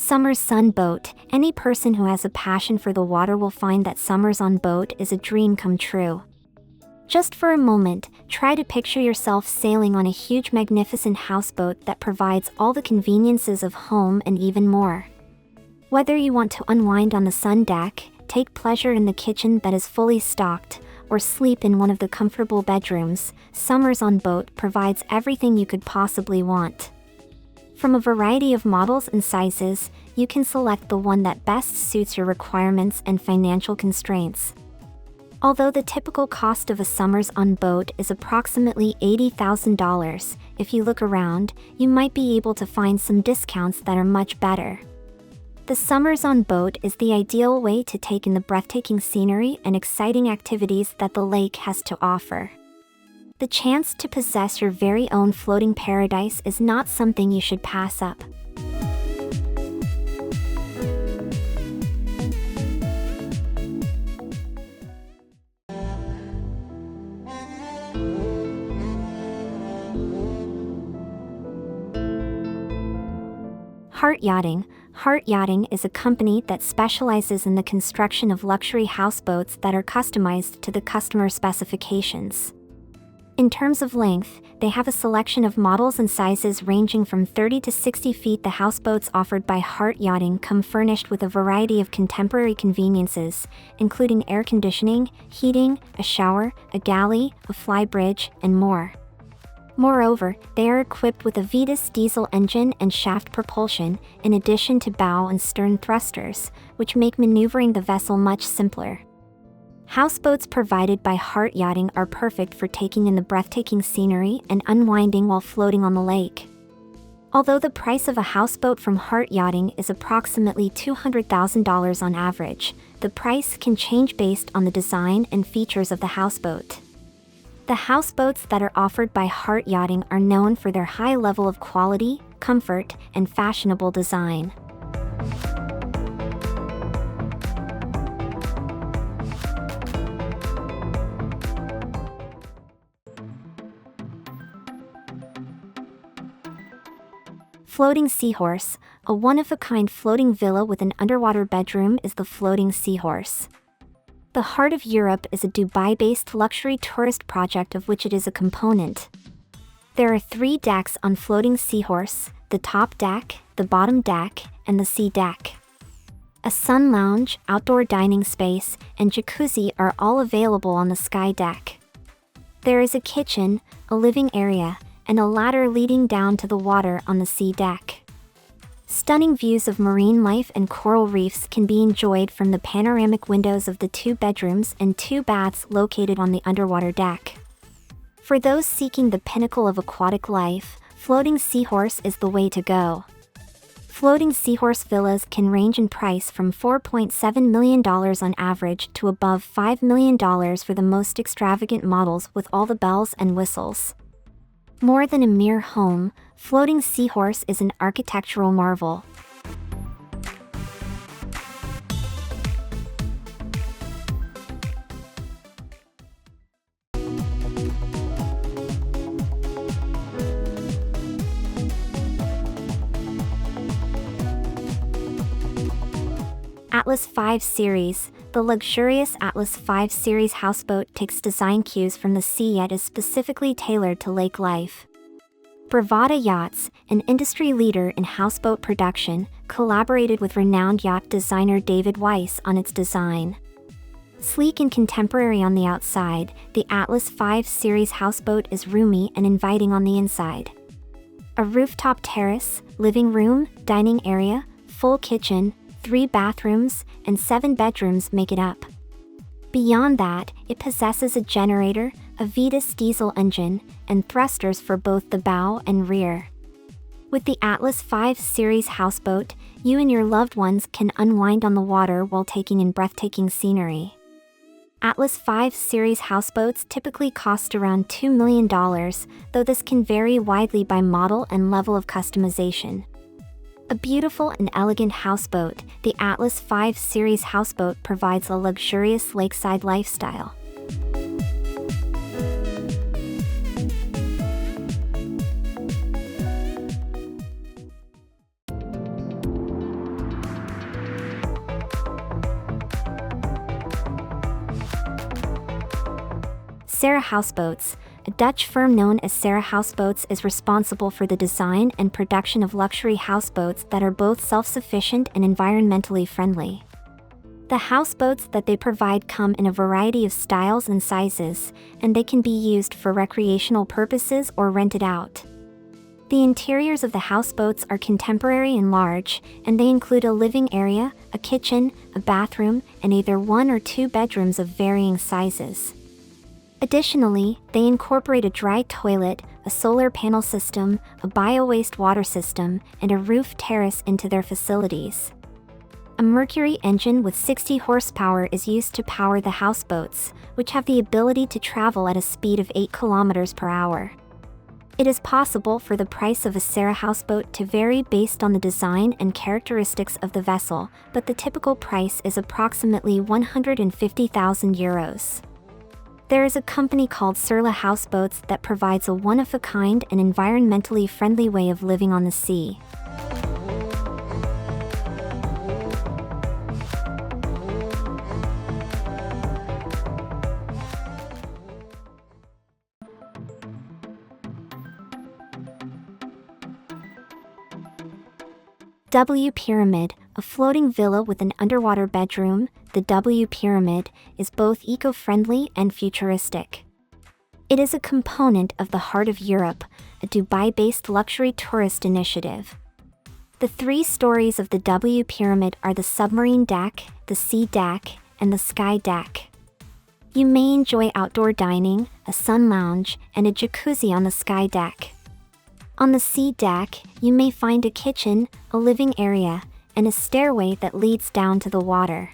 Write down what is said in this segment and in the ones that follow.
Summer's Sun Boat. Any person who has a passion for the water will find that summers on boat is a dream come true. Just for a moment, try to picture yourself sailing on a huge magnificent houseboat that provides all the conveniences of home and even more. Whether you want to unwind on the sun deck, take pleasure in the kitchen that is fully stocked, or sleep in one of the comfortable bedrooms, Summers on Boat provides everything you could possibly want. From a variety of models and sizes, you can select the one that best suits your requirements and financial constraints. Although the typical cost of a Summers on Boat is approximately $80,000, if you look around, you might be able to find some discounts that are much better. The Summers on Boat is the ideal way to take in the breathtaking scenery and exciting activities that the lake has to offer. The chance to possess your very own floating paradise is not something you should pass up. Heart Yachting. Heart Yachting is a company that specializes in the construction of luxury houseboats that are customized to the customer specifications. In terms of length, they have a selection of models and sizes ranging from 30 to 60 feet. The houseboats offered by Heart Yachting come furnished with a variety of contemporary conveniences, including air conditioning, heating, a shower, a galley, a flybridge, and more. Moreover, they are equipped with a V6 diesel engine and shaft propulsion, in addition to bow and stern thrusters, which make maneuvering the vessel much simpler. Houseboats provided by Heart Yachting are perfect for taking in the breathtaking scenery and unwinding while floating on the lake. Although the price of a houseboat from Heart Yachting is approximately $200,000 on average, the price can change based on the design and features of the houseboat. The houseboats that are offered by Heart Yachting are known for their high level of quality, comfort, and fashionable design. Floating Seahorse. A one-of-a-kind floating villa with an underwater bedroom is the Floating Seahorse. The Heart of Europe is a Dubai-based luxury tourist project of which it is a component. There are 3 decks on Floating Seahorse: the top deck, the bottom deck, and the sea deck. A sun lounge, outdoor dining space, and jacuzzi are all available on the sky deck. There is a kitchen, a living area, and a ladder leading down to the water on the sea deck. Stunning views of marine life and coral reefs can be enjoyed from the panoramic windows of the 2 bedrooms and 2 baths located on the underwater deck. For those seeking the pinnacle of aquatic life, Floating Seahorse is the way to go. Floating Seahorse villas can range in price from $4.7 million on average to above $5 million for the most extravagant models with all the bells and whistles. More than a mere home, Floating Seahorse is an architectural marvel. Atlas 5 Series. The luxurious Atlas 5 Series houseboat takes design cues from the sea yet is specifically tailored to lake life. Bravada Yachts, an industry leader in houseboat production, collaborated with renowned yacht designer David Weiss on its design. Sleek and contemporary on the outside, the Atlas 5 Series houseboat is roomy and inviting on the inside. A rooftop terrace, living room, dining area, full kitchen, 3 bathrooms, and 7 bedrooms make it up. Beyond that, it possesses a generator, a V6 diesel engine, and thrusters for both the bow and rear. With the Atlas 5 Series houseboat, you and your loved ones can unwind on the water while taking in breathtaking scenery. Atlas 5 Series houseboats typically cost around $2 million, though this can vary widely by model and level of customization. A beautiful and elegant houseboat, the Atlas 5 Series houseboat provides a luxurious lakeside lifestyle. SurlaHouseboats, a Dutch firm known as SurlaHouseboats, is responsible for the design and production of luxury houseboats that are both self-sufficient and environmentally friendly. The houseboats that they provide come in a variety of styles and sizes, and they can be used for recreational purposes or rented out. The interiors of the houseboats are contemporary and large, and they include a living area, a kitchen, a bathroom, and either 1 or 2 bedrooms of varying sizes. Additionally, they incorporate a dry toilet, a solar panel system, a bio-waste water system, and a roof terrace into their facilities. A Mercury engine with 60 horsepower is used to power the houseboats, which have the ability to travel at a speed of 8 kilometers per hour. It is possible for the price of a SurlaHouseboat to vary based on the design and characteristics of the vessel, but the typical price is approximately €150,000. There is a company called SurlaHouseboats that provides a one-of-a-kind and environmentally friendly way of living on the sea. W Pyramid, a floating villa with an underwater bedroom. The W Pyramid is both eco-friendly and futuristic. It is a component of the Heart of Europe, a Dubai-based luxury tourist initiative. The 3 stories of the W Pyramid are the submarine deck, the sea deck, and the sky deck. You may enjoy outdoor dining, a sun lounge, and a jacuzzi on the sky deck. On the sea deck, you may find a kitchen, a living area, and a stairway that leads down to the water.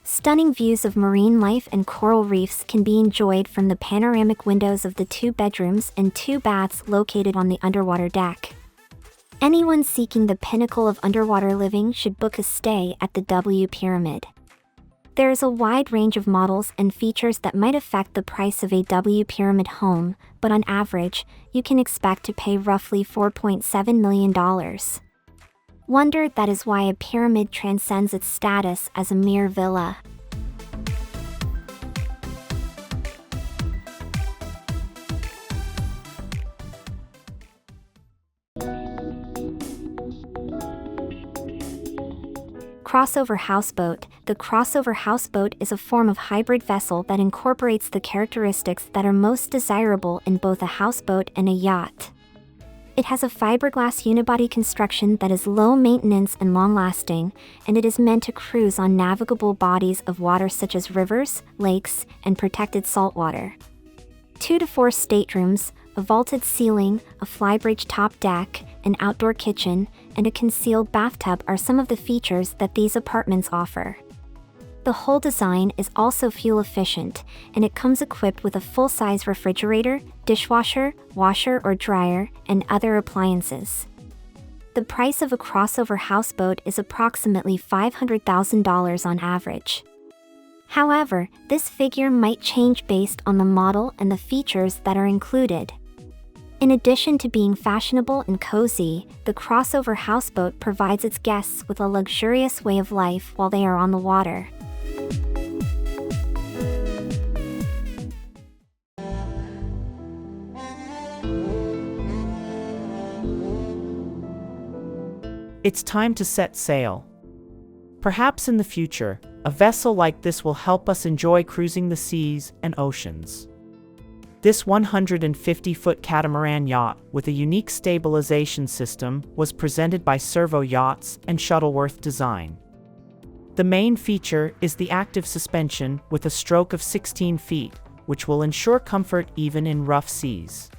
Stunning views of marine life and coral reefs can be enjoyed from the panoramic windows of the 2 bedrooms and 2 baths located on the underwater deck. Anyone seeking the pinnacle of underwater living should book a stay at the W Pyramid. There is a wide range of models and features that might affect the price of a W Pyramid home, but on average, you can expect to pay roughly $4.7 million. Wonder that is why a pyramid transcends its status as a mere villa. Crossover houseboat. The crossover houseboat is a form of hybrid vessel that incorporates the characteristics that are most desirable in both a houseboat and a yacht. It has a fiberglass unibody construction that is low maintenance and long-lasting, and it is meant to cruise on navigable bodies of water such as rivers, lakes, and protected saltwater. 2 to 4 staterooms, a vaulted ceiling, a flybridge top deck, an outdoor kitchen, and a concealed bathtub are some of the features that these apartments offer. The whole design is also fuel efficient, and it comes equipped with a full-size refrigerator, dishwasher, washer or dryer, and other appliances. The price of a crossover houseboat is approximately $500,000 on average. However, this figure might change based on the model and the features that are included. In addition to being fashionable and cozy, the crossover houseboat provides its guests with a luxurious way of life while they are on the water. It's time to set sail. Perhaps in the future, a vessel like this will help us enjoy cruising the seas and oceans. This 150-foot catamaran yacht with a unique stabilization system was presented by Servo Yachts and Shuttleworth Design. The main feature is the active suspension with a stroke of 16 feet, which will ensure comfort even in rough seas.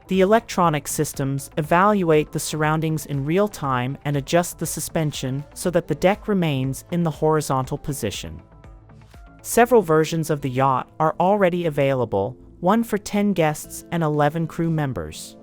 The electronic systems evaluate the surroundings in real time and adjust the suspension so that the deck remains in the horizontal position. Several versions of the yacht are already available, one for 10 guests and 11 crew members.